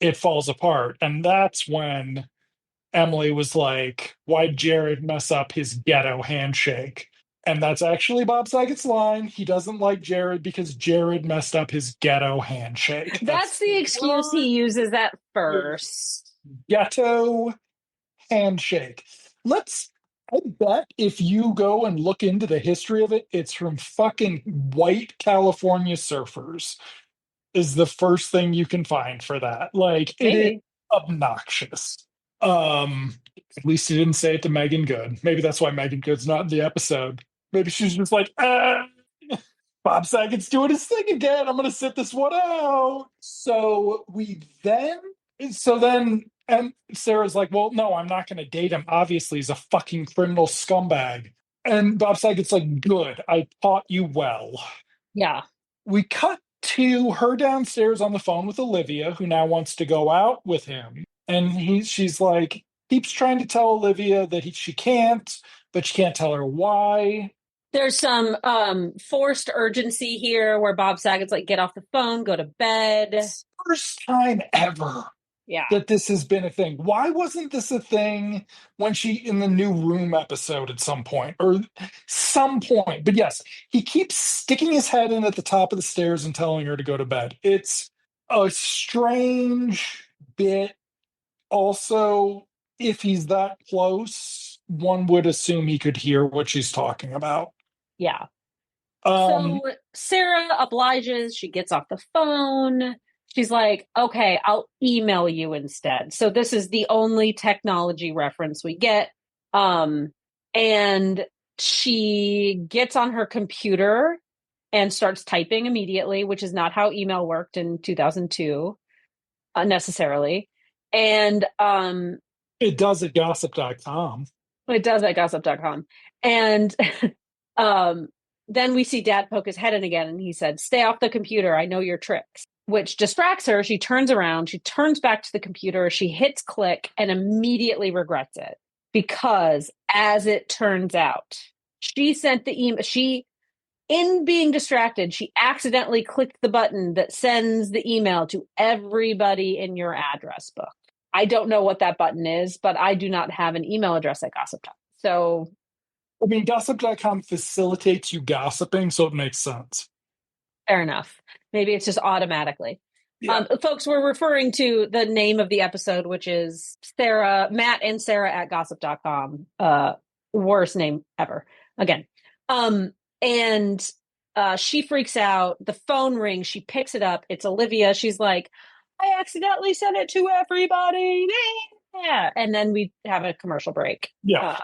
it falls apart. And that's when Emily was like, why'd Jared mess up his ghetto handshake? And that's actually Bob Saget's line. He doesn't like Jared because Jared messed up his ghetto handshake. That's That's the the excuse word. he uses at first. Ghetto handshake. Let's, I bet if you go and look into the history of it, it's from fucking white California surfers, is the first thing you can find for that. Like, it is Maybe. obnoxious. Um, at least he didn't say it to Megan Good. Maybe that's why Megan Good's not in the episode. Maybe she's just like, Bob Saget's doing his thing again. I'm gonna sit this one out. And Sarah's like, well, no, I'm not gonna date him. Obviously, he's a fucking criminal scumbag. And Bob Saget's like, good, I taught you well. Yeah. We cut to her downstairs on the phone with Olivia, who now wants to go out with him. And she's like, keeps trying to tell Olivia that she can't, but she can't tell her why. There's some forced urgency here where Bob Saget's like, get off the phone, go to bed. First time ever Yeah. that this has been a thing. Why wasn't this a thing when she in the new room episode at some point or some point? But yes, he keeps sticking his head in at the top of the stairs and telling her to go to bed. It's a strange bit. Also, if he's that close, one would assume he could hear what she's talking about. Yeah. Um, So Sarah obliges. She gets off the phone. She's like, okay, I'll email you instead. So this is the only technology reference we get. And she gets on her computer and starts typing immediately, which is not how email worked in 2002 necessarily. And it does at gossip.com. it does at gossip.com. And um, then we see dad poke his head in again and he said, stay off the computer. I know your tricks, which distracts her. She turns around, she turns back to the computer, she hits click and immediately regrets it because, as it turns out, she sent the email. In being distracted, she accidentally clicked the button that sends the email to everybody in your address book. I don't know what that button is, but I do not have an email address at Gossip Talk. So, I mean, gossip.com facilitates you gossiping, so it makes sense. fair enough. Maybe it's just automatically. Yeah. Folks, we're referring to the name of the episode, which is Matt and Sarah at gossip.com. Worst name ever. Again. And she freaks out. The phone rings. She picks it up. It's Olivia. She's like, I accidentally sent it to everybody. Yeah. And then we have a commercial break. Yeah.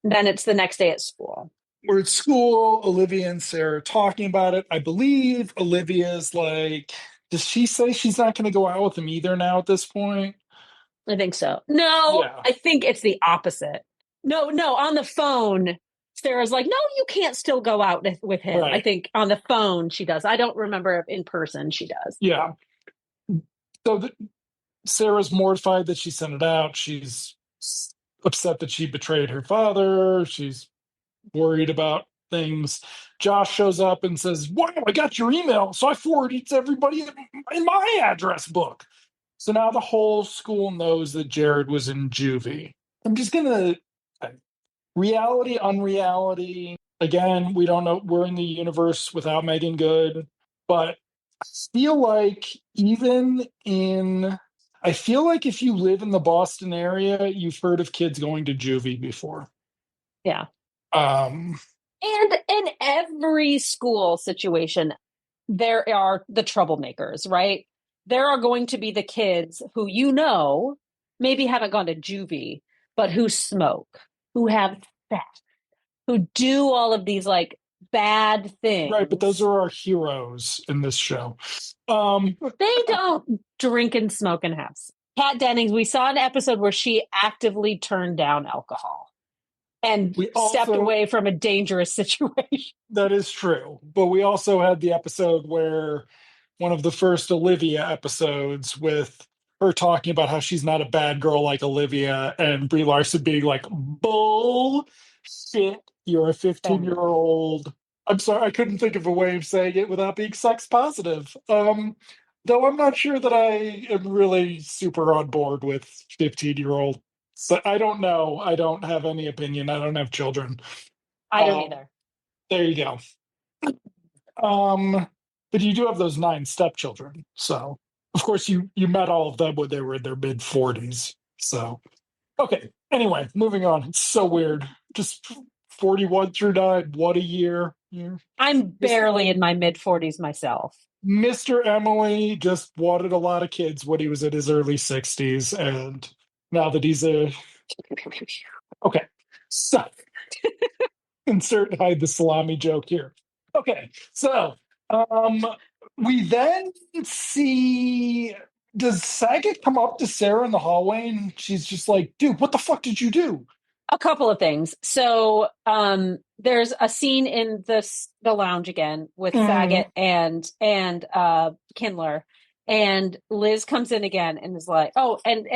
Then it's the next day at school. We're at school, Olivia and Sarah are talking about it. I believe Olivia's like, does she say she's not going to go out with him either now at this point? I think so. No, Yeah. I think it's the opposite. No, on the phone, Sarah's like, no, you can't still go out with him. Right. I think on the phone she does. I don't remember if in person she does. Yeah. So Sarah's mortified that she sent it out. She's upset that she betrayed her father. She's worried about things. Josh shows up and says, wow, I got your email. So I forwarded it to everybody in my address book. So now the whole school knows that Jared was in juvie. I'm just going to reality, unreality. Again, we don't know. We're in the universe without Megan Good. But I feel like I feel like if you live in the Boston area, you've heard of kids going to juvie before. Yeah. Um, And in every school situation, there are the troublemakers, right? There are going to be the kids who, maybe haven't gone to juvie, but who smoke, who have sex, who do all of these like bad things. right, but those are our heroes in this show. They don't drink and smoke and have sex. Kat Dennings, we saw an episode where she actively turned down alcohol and We stepped also, away from a dangerous situation. that is true, but we also had the episode where one of the first Olivia episodes with her talking about how she's not a bad girl like Olivia, and Brie Larson being like, bull shit, you're a 15-year-old. I'm sorry, I couldn't think of a way of saying it without being sex positive. Though I'm not sure that I am really super on board with 15-year-old. So I don't know. I don't have any opinion. I don't have children. I don't Um, either. there you go. Um, but you do have those 9 stepchildren. So, of course, you met all of them when they were in their mid 40s. So, okay. Anyway, moving on. It's so weird. Just 41 through 9. What a year. Yeah. I'm Mr. barely in my mid 40s myself. Mr. Emily just wanted a lot of kids when he was in his early 60s. And now that he's a. Okay. So, insert hide the salami joke here. Okay, so um, we then see, does Saget come up to Sarah in the hallway and she's just like, dude, what the fuck did you do? A couple of things. So there's a scene in the lounge again with Mm. Saget and Kindler, and Liz comes in again and is like, oh, and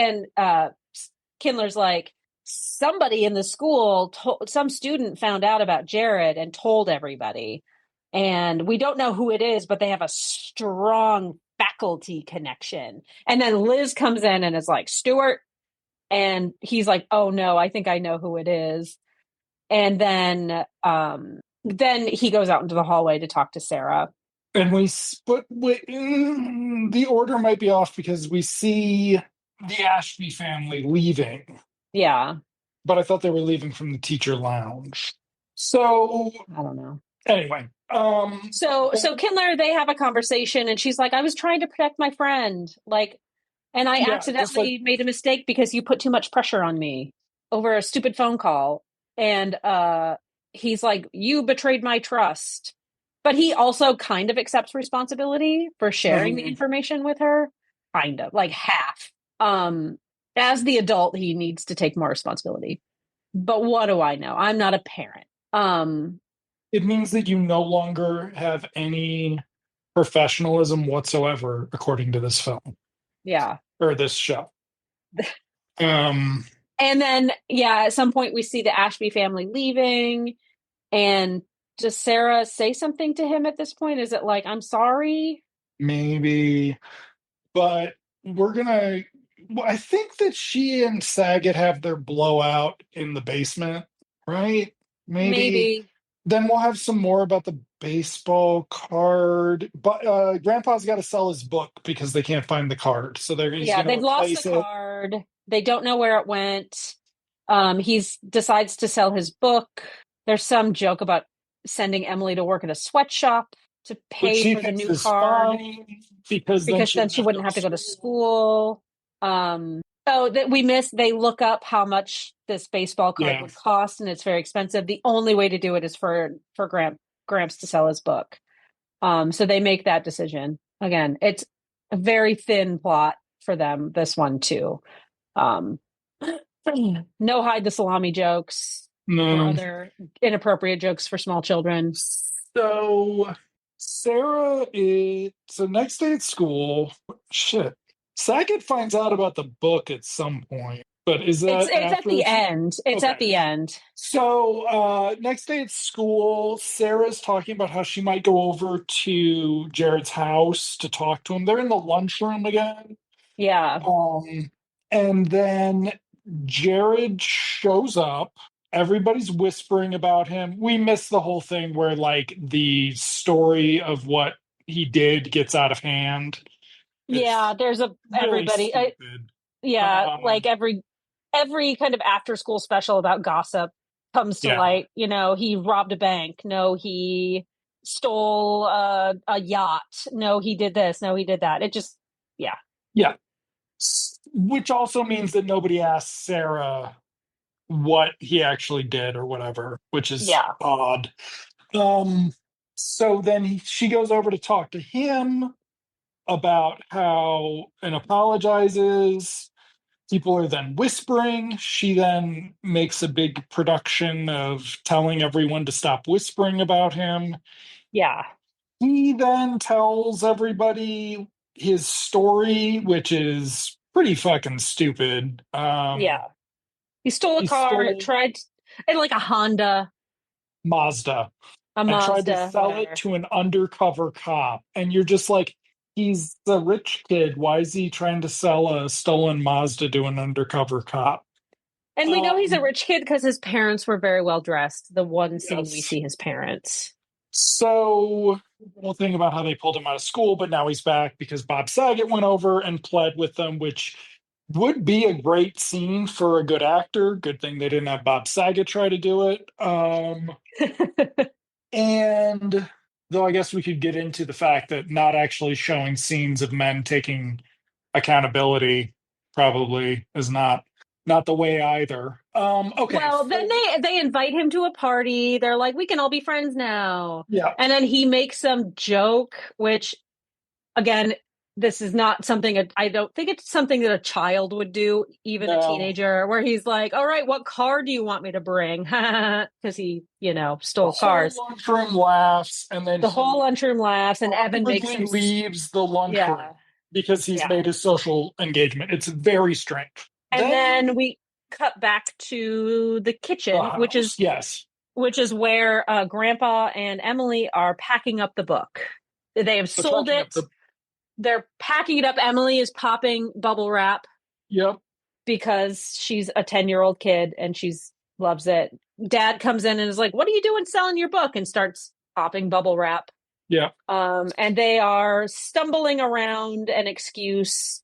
Kindler's like, somebody in the school told, some student found out about Jared and told everybody, and we don't know who it is, but they have a strong faculty connection. And then Liz comes in and is like, Stuart, and he's like, oh no, I think I know who it is. And then he goes out into the hallway to talk to Sarah. And the order might be off because we see the Ashby family leaving, Yeah, but I thought they were leaving from the teacher lounge. So I don't know. anyway, So Kindler, they have a conversation, and she's like, I was trying to protect my friend, like, and I yeah, just like accidentally made a mistake because you put too much pressure on me over a stupid phone call. And he's like, you betrayed my trust. But he also kind of accepts responsibility for sharing the mhm. information with her, kind of like half. Um, as the adult, he needs to take more responsibility. But what do I know? I'm not a parent. Um, It means that you no longer have any professionalism whatsoever, according to this film yeah. or this show. Um, And then, yeah, at some point we see the Ashby family leaving. And does Sarah say something to him at this point? Is it like, I'm sorry? maybe, but we're gonna. Well, I think that she and Saget have their blowout in the basement, right? Maybe. Maybe. Then we'll have some more about the baseball card. But Grandpa's got to sell his book because they can't find the card, so he's Yeah, going to they've lost the replace it. card. They don't know where it went. He's decides to sell his book. There's some joke about sending Emily to work at a sweatshop to Which pay she for the thinks new is card fine because then because she then doesn't she have to go wouldn't to have to go to school. school. Oh, that we missed. They look up how much this baseball card Yeah, would cost, and it's very expensive. The only way to do it is for Gramps to sell his book. So they make that decision. Again, it's a very thin plot for them, this one too. Um, no hide the salami jokes or no. other inappropriate jokes for small children. So Sarah is so next day at school. Shit, Saget finds out about the book at some point, but is that It's at after the she? end. It's Okay. at the end. So next day at school, Sarah's talking about how she might go over to Jared's house to talk to him. They're in the lunchroom again. Yeah. Um, and then Jared shows up. Everybody's whispering about him. We missed the whole thing where, like, the story of what he did gets out of hand. Yeah, It's there's a really everybody. stupid. Yeah, like Um, every kind of after school special about gossip comes to yeah, light. He robbed a bank. No, he stole a yacht. No, he did this. No, he did that. It just, yeah, yeah. Which also means that nobody asked Sarah what he actually did or whatever, which is yeah, odd. Um, so then she goes over to talk to him. about how and apologizes. People are then whispering. She then makes a big production of telling everyone to stop whispering about him. Yeah. He then tells everybody his story, which is pretty fucking stupid. Yeah. He stole a He car, stole tried, and like a Honda, Mazda a and tried to Mazda, sell it whatever. to an undercover cop. And you're just like, he's a rich kid. Why is he trying to sell a stolen Mazda to an undercover cop? And we know he's a Um, rich kid because his parents were very well dressed. The one scene we yes. see his parents. So, the whole thing about how they pulled him out of school, but now he's back because Bob Saget went over and pled with them, which would be a great scene for a good actor. Good thing they didn't have Bob Saget try to do it. And though I guess we could get into the fact that not actually showing scenes of men taking accountability probably is not the way either. Okay, Well, then so they invite him to a party. They're like, we can all be friends now. yeah, And then he makes some joke, which again, this is not something I don't think it's something that a child would do, even a no, teenager, where he's like, all right, what car do you want me to bring? Because he, the stole whole cars. lunchroom laughs, and then The whole he lunchroom laughs, and Evan makes awkwardly him, leaves the lunchroom yeah, because he's yeah. made his social engagement. It's very strange. And then Then we cut back to the the kitchen, house, yes, which is where Grandpa and Emily are packing up the book. They have they're sold packing up it. the They're packing it up. Emily is popping bubble wrap yep, because she's a 10-year-old kid and she's loves it. Dad comes in and is like, "What are you doing selling your book?" and starts popping bubble wrap. yep, And they are stumbling around an excuse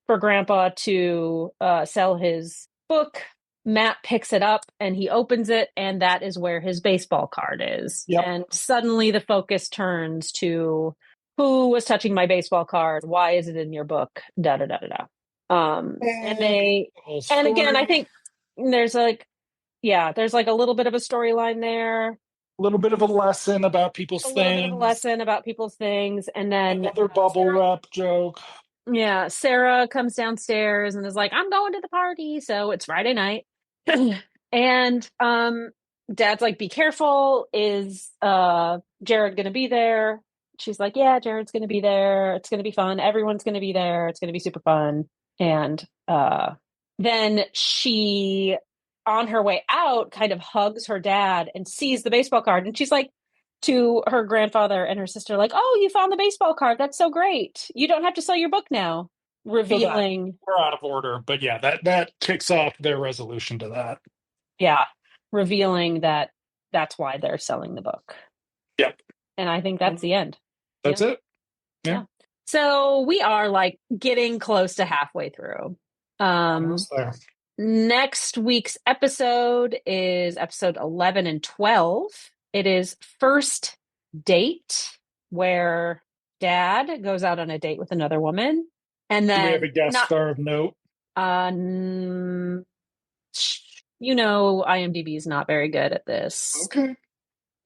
for Grandpa to sell his book. Matt picks it up and he opens it, and that is where his baseball card is. yep. And suddenly the focus turns to who was touching my baseball card? Why is it in your book? Da da da da da. And And they, the whole and again, I story. think there's like, yeah, there's like a little bit of a storyline there, A little bit of a lesson about people's a little bit of a things. lesson about people's things, and then Another bubble Sarah, wrap joke. yeah, Sarah comes downstairs and is like, "I'm going to the party," so it's Friday night. And Dad's like, "Be careful, is Jared gonna be there?" She's like, "Yeah, Jared's gonna be there, it's gonna be fun, everyone's gonna be there, it's gonna be super fun." And then she, on her way out, kind of hugs her dad and sees the baseball card, and she's like, to her grandfather and her sister, like, "Oh, you found the baseball card, that's so great, you don't have to sell your book now," So that revealing, we're out of order, but yeah, that kicks off their resolution to that. yeah, revealing that that's why they're selling the book. Yep, And I think that's the end. that's Yeah. it. Yeah, Yeah. So we are like getting close to halfway through. Um, almost there. Next week's episode is episode 11 and 12. It is First Date, where Dad goes out on a date with another woman. And Do we have then, a guest not, star of note? uh, IMDb is not very good at this. Okay,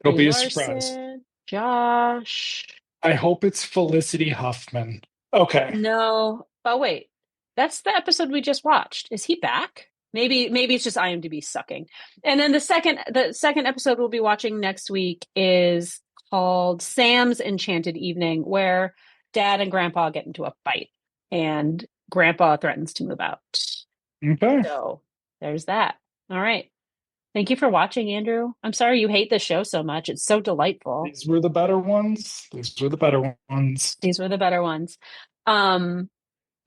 it'll Brie be a surprise. Larson, Josh. I hope it's Felicity Huffman. Okay, No. Oh wait. That's the episode we just watched. Is he back? Maybe it's just IMDb sucking. And then the second episode we'll be watching next week is called Sam's Enchanted Evening, where Dad and Grandpa get into a fight and Grandpa threatens to move out. okay. So there's that. All right. Thank you for watching, Andrew. I'm sorry you hate this show so much. It's so delightful. These were the better ones. These were the better ones. These were the better ones. Um,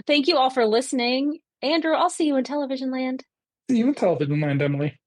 Thank you all for listening. Andrew, I'll see you in television land. See you in television land, Emily.